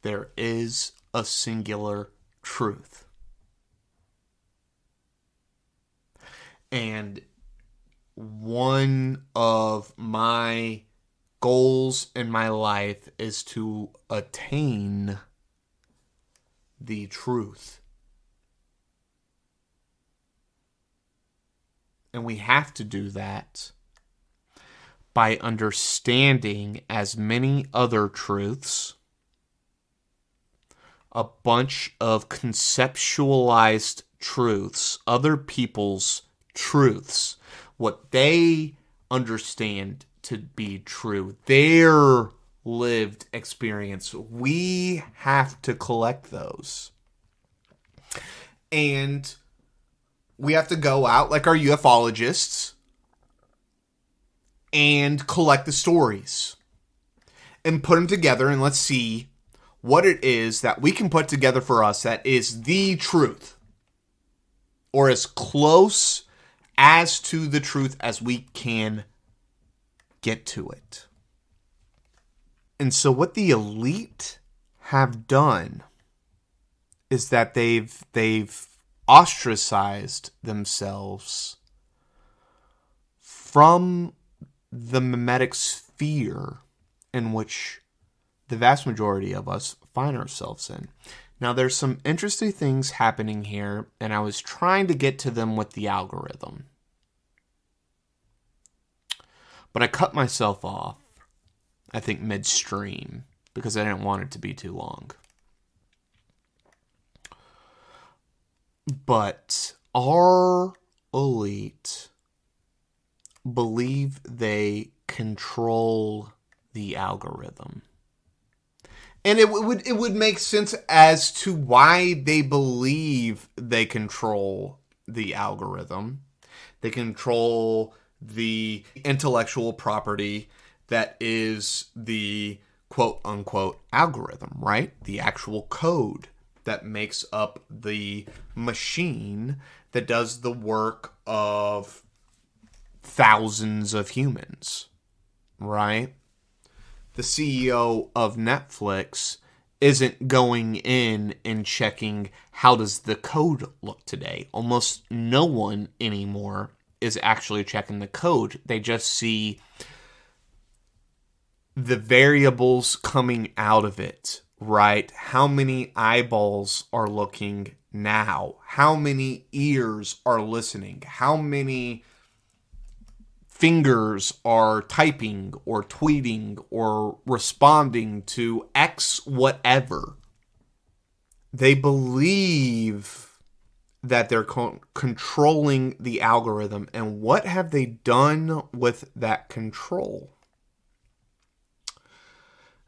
There is a singular truth. And one of my goals in my life is to attain the truth. And we have to do that by understanding as many other truths, a bunch of conceptualized truths, other people's truths, what they understand to be true, their lived experience. We have to collect those. And we have to go out like our ufologists and collect the stories and put them together, and let's see what it is that we can put together for us that is the truth, or as close as to the truth as we can get to it. And so what the elite have done is that they've ostracized themselves from the memetic sphere in which the vast majority of us find ourselves in. Now, there's some interesting things happening here, and I was trying to get to them with the algorithm. But I cut myself off, I think, midstream, because I didn't want it to be too long. But our elite believe they control the algorithm. And it would make sense as to why they believe they control the algorithm. They control the intellectual property that is the quote-unquote algorithm, right? The actual code that makes up the machine that does the work of thousands of humans, right? The CEO of Netflix isn't going in and checking how does the code look today. Almost no one anymore is actually checking the code. They just see the variables coming out of it, right? How many eyeballs are looking now? How many ears are listening? How many fingers are typing or tweeting or responding to X whatever? They believe that they're controlling the algorithm. And what have they done with that control?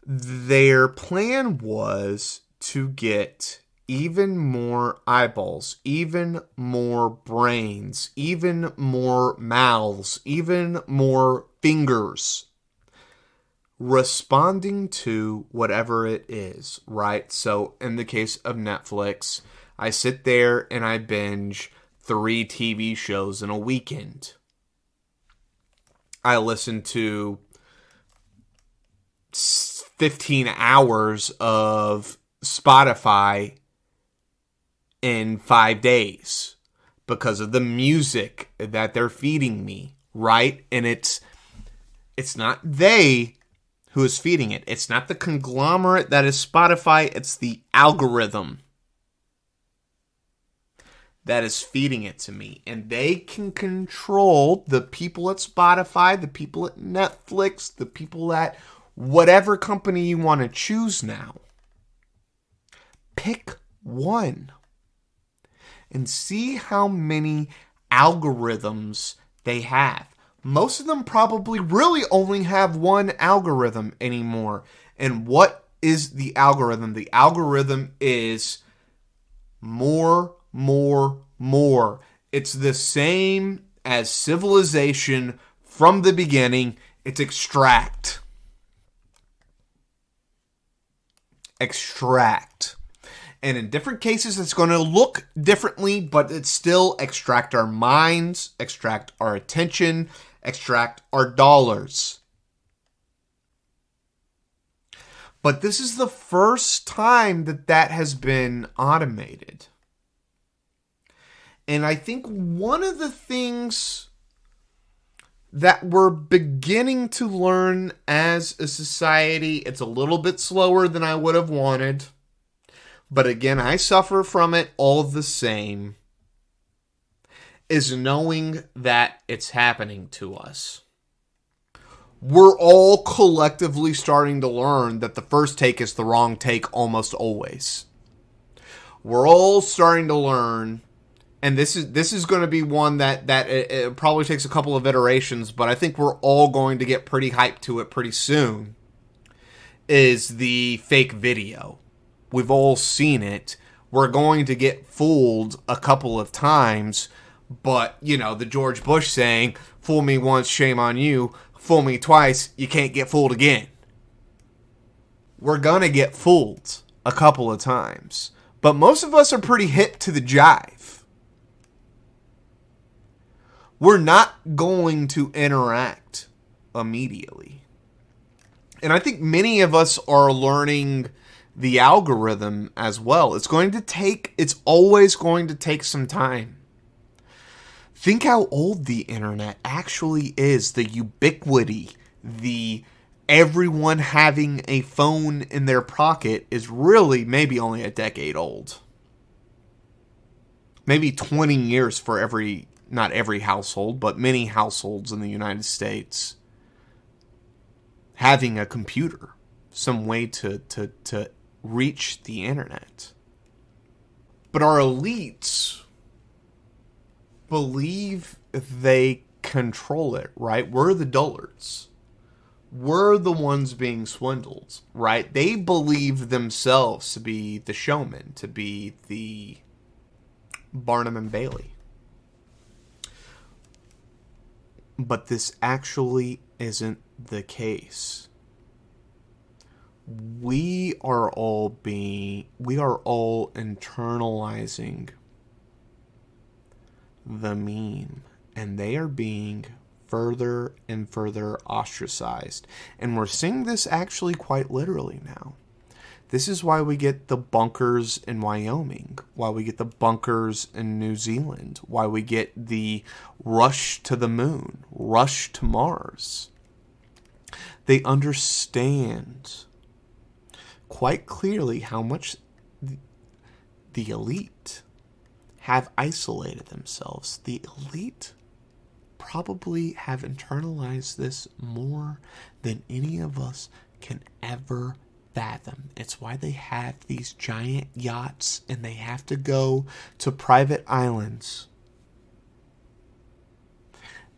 Their plan was to get even more eyeballs, even more brains, even more mouths, even more fingers responding to whatever it is, right? So in the case of Netflix, I sit there and I binge 3 TV shows in a weekend. I listen to 15 hours of Spotify in 5 days because of the music that they're feeding me, right? And it's not they who is feeding it. It's not the conglomerate that is Spotify. It's the algorithm that is feeding it to me. And they can control the people at Spotify, the people at Netflix, the people at whatever company you want to choose now. Pick one and see how many algorithms they have. Most of them probably really only have one algorithm anymore. And what is the algorithm? The algorithm is more. It's the same as civilization from the beginning. It's extract. And in different cases, it's going to look differently, but it's still extract our minds, extract our attention, extract our dollars. But this is the first time that has been automated. And I think one of the things that we're beginning to learn as a society, it's a little bit slower than I would have wanted. But again, I suffer from it all the same, is knowing that it's happening to us. We're all collectively starting to learn that the first take is the wrong take almost always. We're all starting to learn, and this is going to be one that it probably takes a couple of iterations, but I think we're all going to get pretty hyped to it pretty soon, is the fake video. We've all seen it. We're going to get fooled a couple of times, but, the George Bush saying, fool me once, shame on you. Fool me twice, you can't get fooled again. We're going to get fooled a couple of times, but most of us are pretty hip to the jive. We're not going to interact immediately. And I think many of us are learning the algorithm as well. It's always going to take some time. Think how old the internet actually is. The ubiquity, the everyone having a phone in their pocket is really maybe only a decade old. Maybe 20 years for not every household, but many households in the United States. having a computer, some way to reach the internet. But our elites believe they control it, right? We're the dullards. We're the ones being swindled, right? They believe themselves to be the showmen, to be the Barnum and Bailey. But this actually isn't the case. We are all internalizing the meme, and they are being further and further ostracized. And we're seeing this actually quite literally now. This is why we get the bunkers in Wyoming, why we get the bunkers in New Zealand, why we get the rush to the moon, rush to Mars. They understand quite clearly how much the elite have isolated themselves. The elite probably have internalized this more than any of us can ever fathom. It's why they have these giant yachts and they have to go to private islands.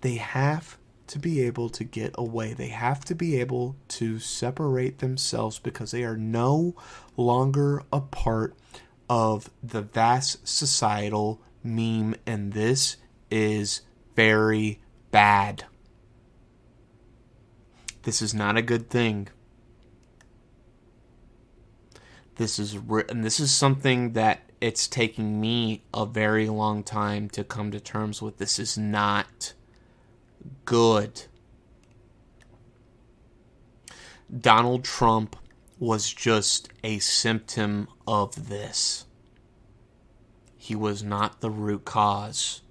They have to be able to get away. They have to be able to separate themselves because they are no longer a part of the vast societal meme, and this is very bad. This is not a good thing. This is something that it's taking me a very long time to come to terms with. This is not good. Donald Trump was just a symptom of this. He was not the root cause.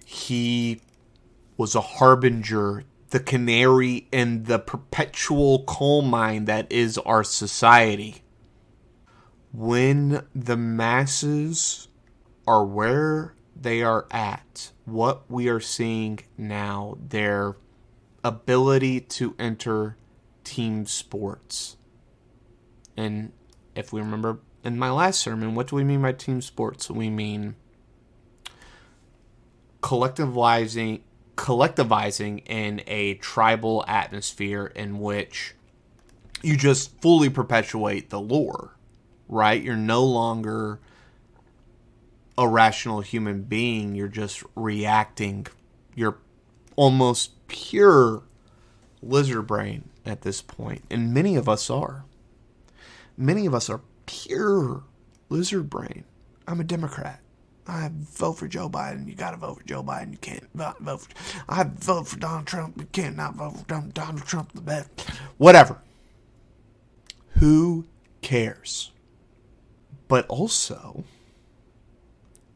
He was a harbinger, the canary in the perpetual coal mine that is our society. When the masses are where they are at, what we are seeing now, their ability to enter team sports. And if we remember in my last sermon, what do we mean by team sports? We mean collectivizing in a tribal atmosphere in which you just fully perpetuate the lore, right? You're no longer a rational human being. You're just reacting. You're almost pure lizard brain at this point. And many of us are. Many of us are pure lizard brain. I'm a Democrat. I vote for Joe Biden. You got to vote for Joe Biden. You can't vote for... I vote for Donald Trump. You can't not vote for Donald Trump. The best. Whatever. Who cares? But also,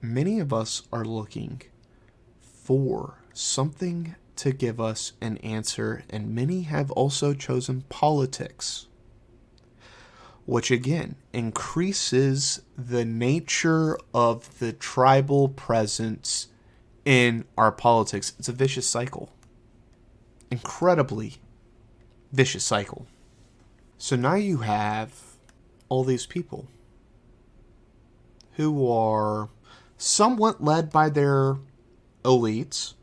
many of us are looking for something to give us an answer, and many have also chosen politics, which again increases the nature of the tribal presence in our politics. It's a vicious cycle. Incredibly vicious cycle. So now you have all these people who are somewhat led by their elites,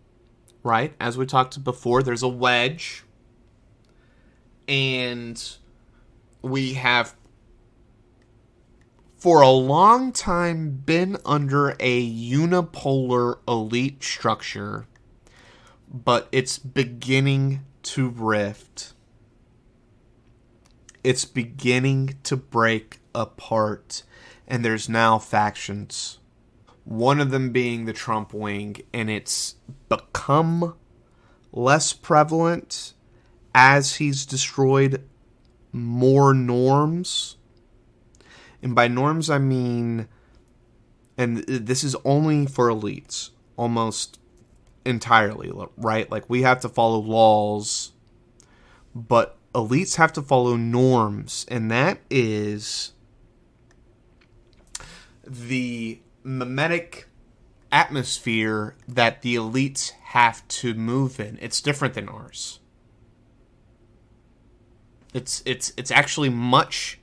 right? As we talked before, there's a wedge, and we have for a long time been under a unipolar elite structure, but it's beginning to rift. It's beginning to break apart, and there's now factions. One of them being the Trump wing, and it's become less prevalent as he's destroyed more norms. And by norms, I mean, and this is only for elites, almost entirely, right? Like, we have to follow laws, but elites have to follow norms, and that is the memetic atmosphere that the elites have to move in. It's different than ours. It's actually much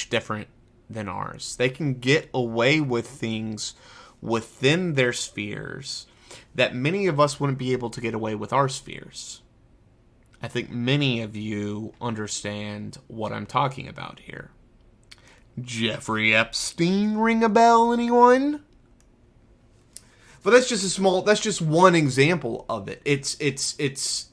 different than ours. They can get away with things within their spheres that many of us wouldn't be able to get away with our spheres. I think many of you understand what I'm talking about here. Jeffrey Epstein, ring a bell, anyone? But that's just one example of it. It's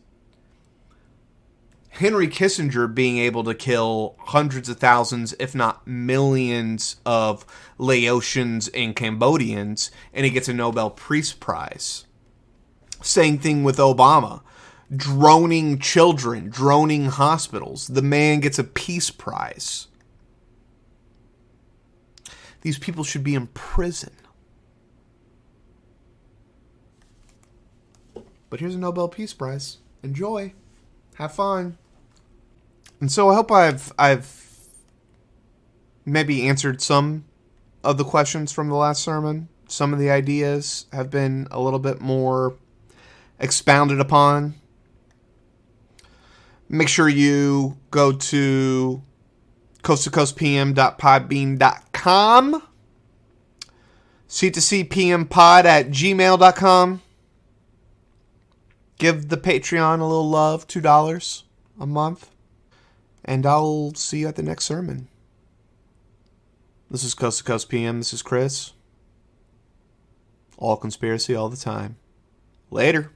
Henry Kissinger being able to kill hundreds of thousands, if not millions, of Laotians and Cambodians, and he gets a Nobel Peace Prize. Same thing with Obama. Droning children, droning hospitals. The man gets a Peace Prize. These people should be in prison. But here's a Nobel Peace Prize. Enjoy. Have fun. And so I hope I've maybe answered some of the questions from the last sermon. Some of the ideas have been a little bit more expounded upon. Make sure you go to coasttocoastpm.podbean.com, c2cpmpod@gmail.com. Give the Patreon a little love, $2 a month. And I'll see you at the next sermon. This is Coast to Coast PM. This is Chris. All conspiracy all the time. Later.